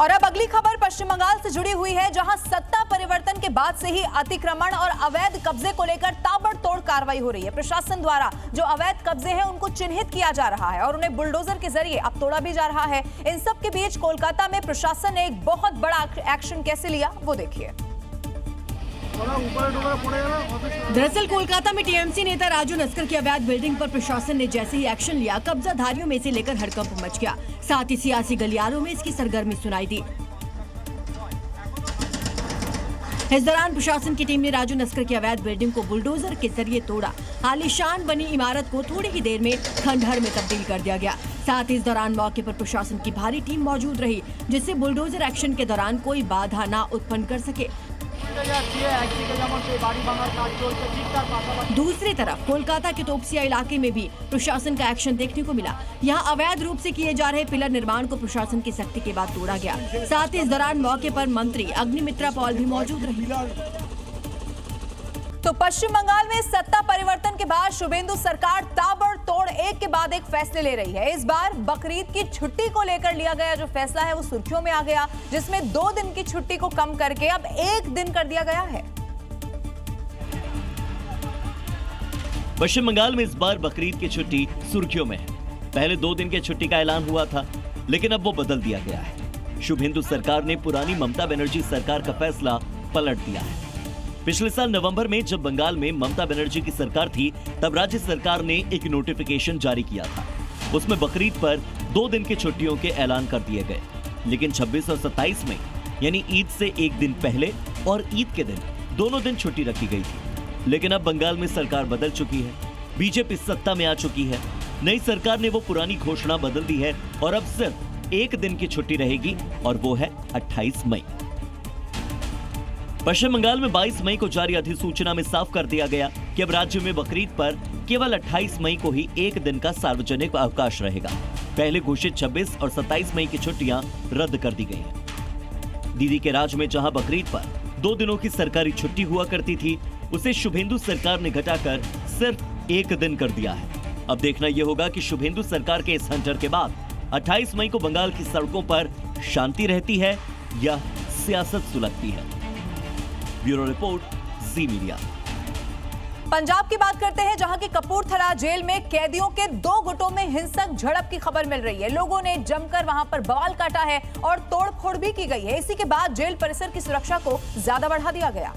और अब अगली खबर पश्चिम बंगाल से जुड़ी हुई है, जहां सत्ता परिवर्तन के बाद से ही अतिक्रमण और अवैध कब्जे को लेकर ताबड़तोड़ कार्रवाई हो रही है। प्रशासन द्वारा जो अवैध कब्जे हैं उनको चिन्हित किया जा रहा है और उन्हें बुलडोजर के जरिए अब तोड़ा भी जा रहा है। इन सब के बीच कोलकाता में प्रशासन ने एक बहुत बड़ा एक्शन कैसे लिया वो देखिए। दरअसल कोलकाता में टीएमसी नेता राजू नस्कर की अवैध बिल्डिंग पर प्रशासन ने जैसे ही एक्शन लिया, कब्जाधारियों में से लेकर हड़कंप मच गया। साथ ही सियासी गलियारों में इसकी सरगर्मी सुनाई दी। इस दौरान प्रशासन की टीम ने राजू नस्कर की अवैध बिल्डिंग को बुलडोजर के जरिए तोड़ा। आलीशान बनी इमारत को थोड़ी ही देर में खंडहर में तब्दील कर दिया गया। साथ ही इस दौरान मौके पर प्रशासन की भारी टीम मौजूद रही, जिससे बुलडोजर एक्शन के दौरान कोई बाधा न उत्पन्न कर सके। दूसरी तरफ कोलकाता के तोपसिया इलाके में भी प्रशासन का एक्शन देखने को मिला। यहाँ अवैध रूप से किए जा रहे पिलर निर्माण को प्रशासन की सख्ती के बाद तोड़ा गया। साथ ही इस दौरान मौके पर मंत्री अग्निमित्रा पॉल भी मौजूद रही। तो पश्चिम बंगाल में सत्ता परिवर्तन के बाद शुभेंदु सरकार ताबड़तोड़ एक के बाद एक फैसले ले रही है। इस बार बकरीद की छुट्टी को लेकर लिया गया जो फैसला है वो सुर्खियों में आ गया, जिसमें 2 दिन की छुट्टी को कम करके अब 1 दिन कर दिया गया है। पश्चिम बंगाल में इस बार बकरीद की छुट्टी सुर्खियों में है। पहले 2 दिन की छुट्टी का ऐलान हुआ था, लेकिन अब वो बदल दिया गया है। शुभेंदु सरकार ने पुरानी ममता बनर्जी सरकार का फैसला पलट दिया है। पिछले साल नवंबर में जब बंगाल में ममता बनर्जी की सरकार थी, तब राज्य सरकार ने एक नोटिफिकेशन जारी किया था। उसमें बकरीद पर 2 दिन की छुट्टियों के ऐलान कर दिए गए, लेकिन 26 और 27 मई यानी ईद से 1 दिन पहले और ईद के दिन दोनों दिन छुट्टी रखी गई थी। लेकिन अब बंगाल में सरकार बदल चुकी है, बीजेपी सत्ता में आ चुकी है। नई सरकार ने वो पुरानी घोषणा बदल दी है और अब सिर्फ 1 दिन की छुट्टी रहेगी और वो है 28 मई। पश्चिम बंगाल में 22 मई को जारी अधिसूचना में साफ कर दिया गया कि अब राज्य में बकरीद पर केवल 28 मई को ही 1 दिन का सार्वजनिक अवकाश रहेगा। पहले घोषित 26 और 27 मई की छुट्टियां रद्द कर दी गई हैं। दीदी के राज में जहां बकरीद पर 2 दिनों की सरकारी छुट्टी हुआ करती थी, उसे शुभेंदु सरकार ने घटाकर सिर्फ 1 दिन कर दिया है। अब देखना यह होगा कि शुभेंदु सरकार के इस हंटर के बाद 28 मई को बंगाल की सड़कों पर शांति रहती है या सियासत सुलगती है। ब्यूरो रिपोर्ट, जी मीडिया। पंजाब की बात करते हैं, जहां की कपूरथला जेल में कैदियों के 2 गुटों में हिंसक झड़प की खबर मिल रही है। लोगों ने जमकर वहां पर बवाल काटा है और तोड़फोड़ भी की गई है। इसी के बाद जेल परिसर की सुरक्षा को ज्यादा बढ़ा दिया गया।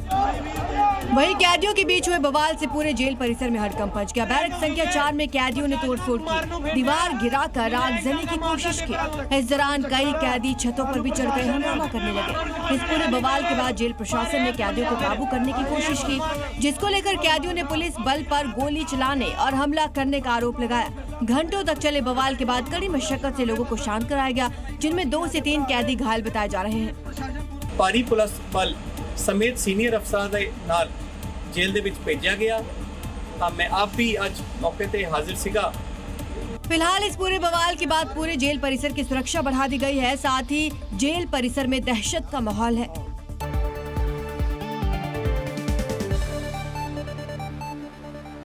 वहीं कैदियों के बीच हुए बवाल से पूरे जेल परिसर में हड़कंप मच गया। बैरक संख्या 4 में कैदियों ने तोड़फोड़ की, दीवार गिराकर आगजनी की कोशिश की। इस दौरान कई कैदी छतों पर भी चढ़कर हंगामा करने लगे। इस पूरे बवाल के बाद जेल प्रशासन ने कैदियों को काबू करने की कोशिश की, जिसको लेकर कैदियों ने पुलिस बल पर गोली चलाने और हमला करने का आरोप लगाया। घंटों तक चले बवाल के बाद कड़ी मशक्कत से लोगों को शांत कराया गया, जिनमें 2 से 3 कैदी घायल बताए जा रहे हैं। ਭਾਰੀ ਪੁਲਿਸ ਬਲ ਸਮੇਤ ਸੀਨੀਅਰ ਅਫਸਰਾਂ ਦੇ ਨਾਲ ਜੇਲ੍ਹ ਦੇ ਵਿੱਚ ਭੇਜਿਆ ਗਿਆ। ਤਾਂ ਮੈਂ ਆਪ ਵੀ ਅੱਜ ਮੌਕੇ ਤੇ ਹਾਜ਼ਰ ਸੀਗਾ। फिलहाल इस पूरे बवाल के बाद पूरे जेल परिसर की सुरक्षा बढ़ा दी गई है। साथ ही जेल परिसर में दहशत का माहौल है।